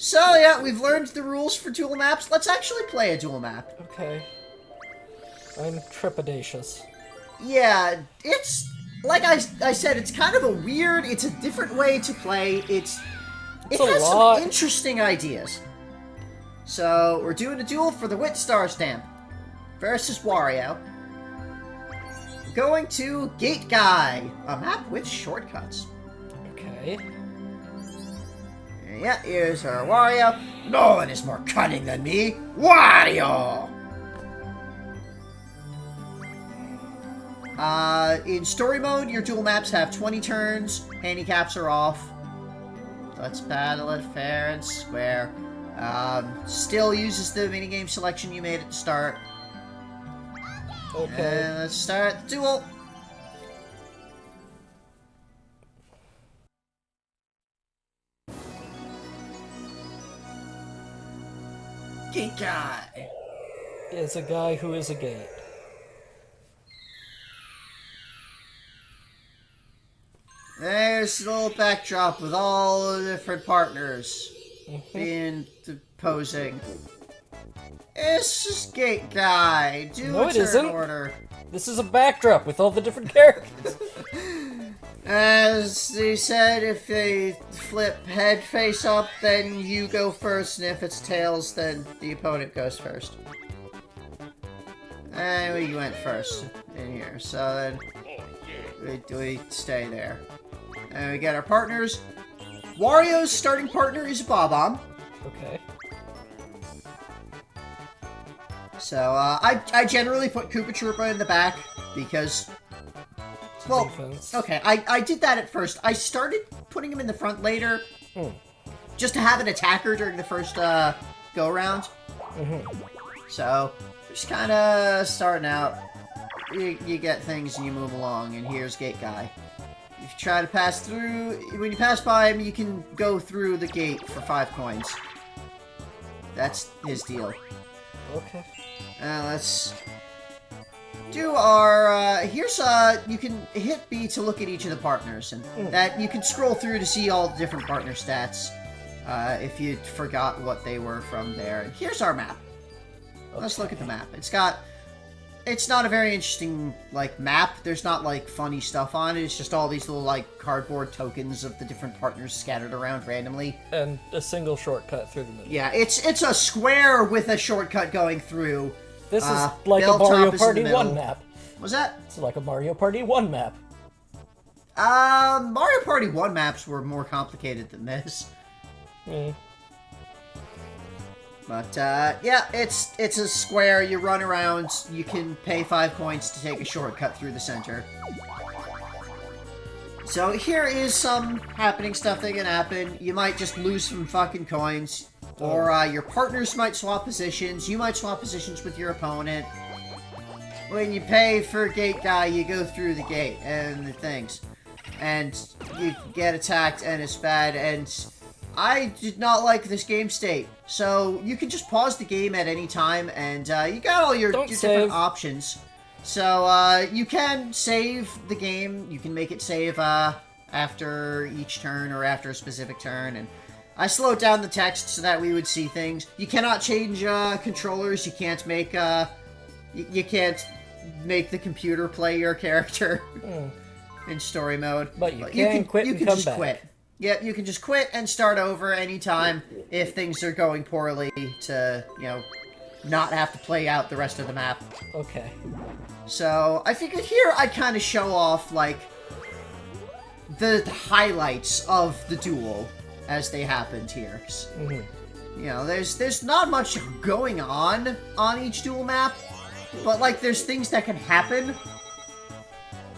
So, yeah, we've learned the rules for dual maps. Let's actually play a dual map. Okay. I'm trepidatious. Yeah, it's... Like I said, it's kind of a weird... It's a different way to play. It has some interesting ideas. So, we're doing a duel for the Wit Star Stamp versus Wario. We're going to Gate Guy, a map with shortcuts. Okay. Yeah, here's our Wario. No one is more cunning than me, Wario! In story mode, your dual maps have 20 turns, handicaps are off. Let's battle it fair and square. Still uses the minigame selection you made at the start. Okay. And let's start the duel. Gate Guy Is a guy who is a gate. There's a little backdrop with all the different partners being posing. This is Gate Guy. Do a turn order. This is a backdrop with all the different characters. As they said, if they flip head face up, then you go first, and if it's tails, then the opponent goes first. And we went first in here, so then we stay there. And we get our partners. Wario's starting partner is Bob-omb. Okay. So, I generally put Koopa Troopa in the back, because... Well, defense. Okay, I did that at first. I started putting him in the front later, just to have an attacker during the first, go-around. So, just kind of starting out. You get things and you move along, and here's Gate Guy. If you try to pass through, when you pass by him, you can go through the gate for 5 coins. That's his deal. Okay. Let's do our, here's, you can hit B to look at each of the partners, and that you can scroll through to see all the different partner stats, if you forgot what they were from there. And here's our map. Okay. Let's look at the map. It's not a very interesting, like, map. There's not, like, funny stuff on it. It's just all these little, like, cardboard tokens of the different partners scattered around randomly. And a single shortcut through the middle. Yeah, it's a square with a shortcut going through. This is like a Mario Party 1 map. What's that? It's like a Mario Party 1 map. Mario Party 1 maps were more complicated than this. But, yeah, it's a square, you run around, you can pay 5 points to take a shortcut through the center. So here is some happening stuff that can happen. You might just lose some fucking coins. Or, your partners might swap positions. You might swap positions with your opponent. When you pay for Gate Guy, you go through the gate and the things. And you get attacked, and it's bad, and I did not like this game state. So, you can just pause the game at any time, and, you got all your different options. So, you can save the game. You can make it save, after each turn, or after a specific turn, and I slowed down the text so that we would see things. You cannot change, controllers. You can't make, you can't make the computer play your character in story mode. But you can quit and come back. Quit. Yeah, you can just quit and start over anytime if things are going poorly to, you know, not have to play out the rest of the map. Okay. So, I figured here I'd kind of show off, like, the highlights of the duel as they happened here. You know, there's not much going on each duel map, but, like, there's things that can happen.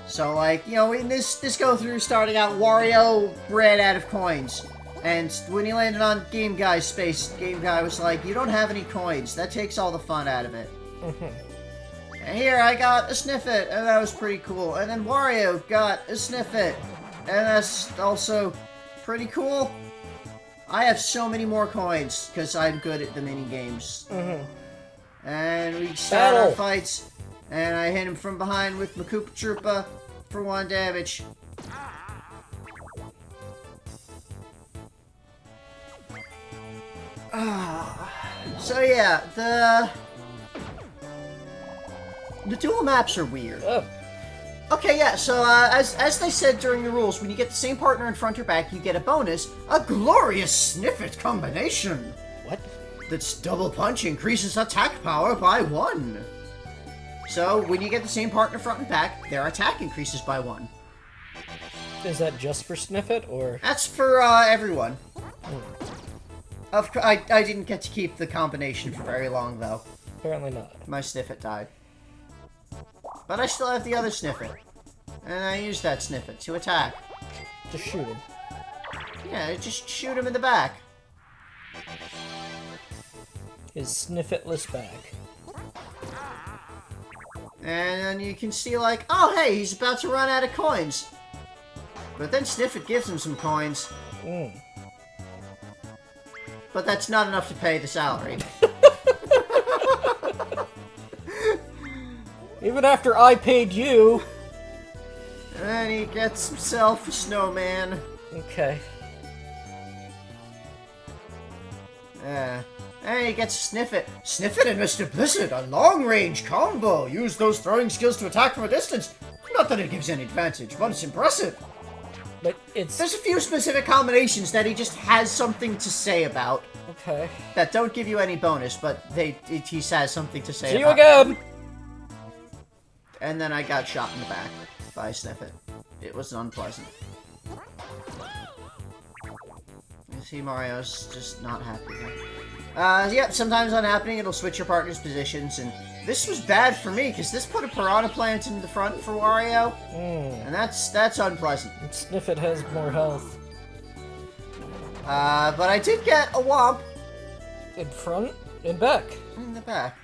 So, like, you know, in this go-through starting out, Wario ran out of coins. And when he landed on Game Guy's space, Game Guy was like, you don't have any coins. That takes all the fun out of it. And here, I got a Sniffit, and that was pretty cool. And then Wario got a Sniffit, and that's also pretty cool. I have so many more coins, because I'm good at the mini-games. And we start our fights, and I hit him from behind with my Koopa Troopa for 1 damage. So yeah, the dual maps are weird. Oh. Okay, yeah, so as they said during the rules, when you get the same partner in front or back, you get a bonus, a glorious Sniffit combination. What? That's double punch increases attack power by 1. So, when you get the same partner front and back, their attack increases by 1. Is that just for Sniffit, or...? That's for, everyone. I didn't get to keep the combination for very long, though. Apparently not. My Sniffit died. But I still have the other Sniffit. And I use that Sniffit to attack. Just shoot him. Yeah, just shoot him in the back. His Sniffitless back. And then you can see, like, oh, hey, he's about to run out of coins. But then Sniffit gives him some coins. But that's not enough to pay the salary. Even after I paid you. And he gets himself a snowman. Okay. And he gets Sniffit. Sniffit and Mr. Blizzard, a long-range combo. Use those throwing skills to attack from a distance. Not that it gives any advantage, but it's impressive. But it's... There's a few specific combinations that he just has something to say about. Okay. That don't give you any bonus, but he has something to say See about. you again! And then I got shot in the back by Sniffit. It was unpleasant. You see Mario's just not happy. Yep, sometimes on happening it'll switch your partner's positions, and this was bad for me, because this put a Piranha Plant in the front for Wario, and that's unpleasant. Sniffit has more health. But I did get a Womp. In front? In back? In the back.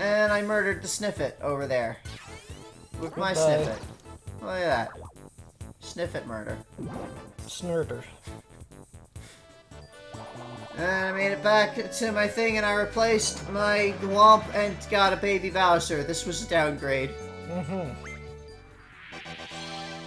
And I murdered the Sniffit over there. With my Sniffit. Look at that. Sniffit murder. Snurder. And I made it back to my thing, and I replaced my Womp and got a baby Bowser. This was a downgrade.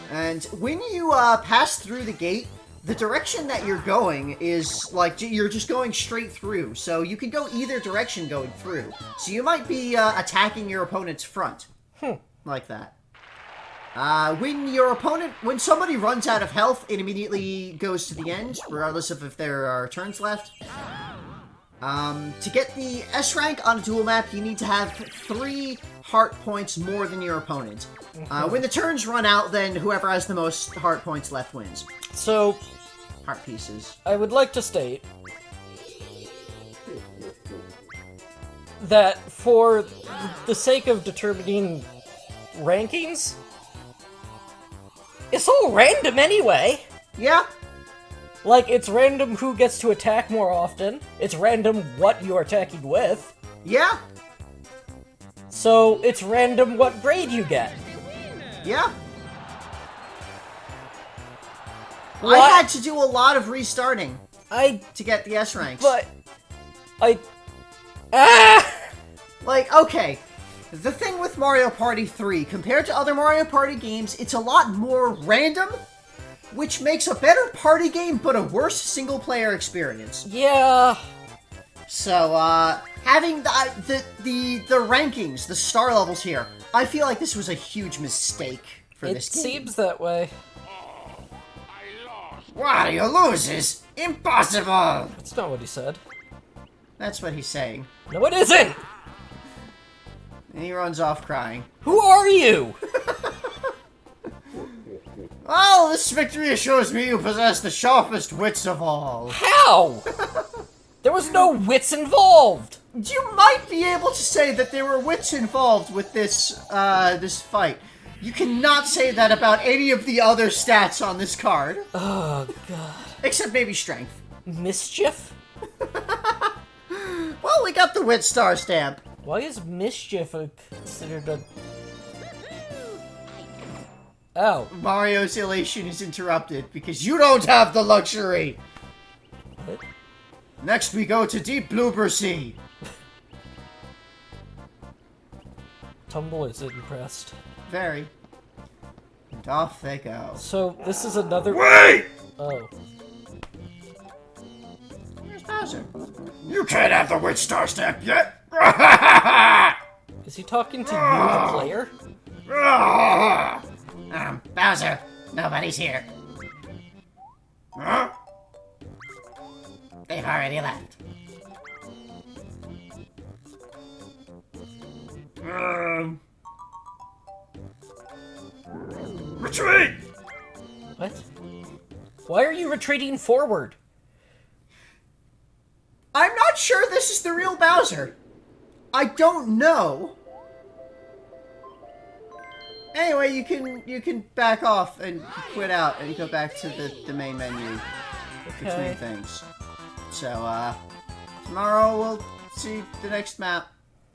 And when you pass through the gate, the direction that you're going is, like, you're just going straight through. So you can go either direction going through. So you might be attacking your opponent's front. Like that. When somebody runs out of health, it immediately goes to the end, regardless of if there are turns left. To get the S rank on a dual map, you need to have 3 heart points more than your opponent. When the turns run out, then whoever has the most heart points left wins. So, heart pieces. I would like to state that for the sake of determining rankings, it's all random anyway. Yeah. Like, it's random who gets to attack more often. It's random what you're attacking with. Yeah. So, it's random what grade you get. Yeah. What? I had to do a lot of restarting to get the S ranks. But... Like, okay. The thing with Mario Party 3, compared to other Mario Party games, it's a lot more random, which makes a better party game, but a worse single-player experience. Yeah. So, having the rankings, the star levels here, I feel like this was a huge mistake for this game. It seems that way. Wario loses! Impossible! That's not what he said. That's what he's saying. No, it isn't! And he runs off crying. Who are you? Well, this victory assures me you possess the sharpest wits of all. How? There was no wits involved! You might be able to say that there were wits involved with this, this fight. You cannot say that about any of the other stats on this card. Oh, God. Except maybe strength. Mischief? Well, we got the Wit Star Stamp. Why is mischief considered a... Ow. Mario's elation is interrupted because you don't have the luxury. What? Next we go to Deep Bloober Sea. Tumble is impressed. Very. And off they go. So, this is another... Wait! Oh. Where's Bowser. You can't have the Wit Star Stamp yet! Is he talking to you, the player? Bowser, nobody's here. Huh? They've already left. Retreat! What? Why are you retreating forward? I'm not sure this is the real Bowser. I don't know. Anyway, you can back off and quit out and go back to the main menu between things. So, tomorrow we'll see the next map.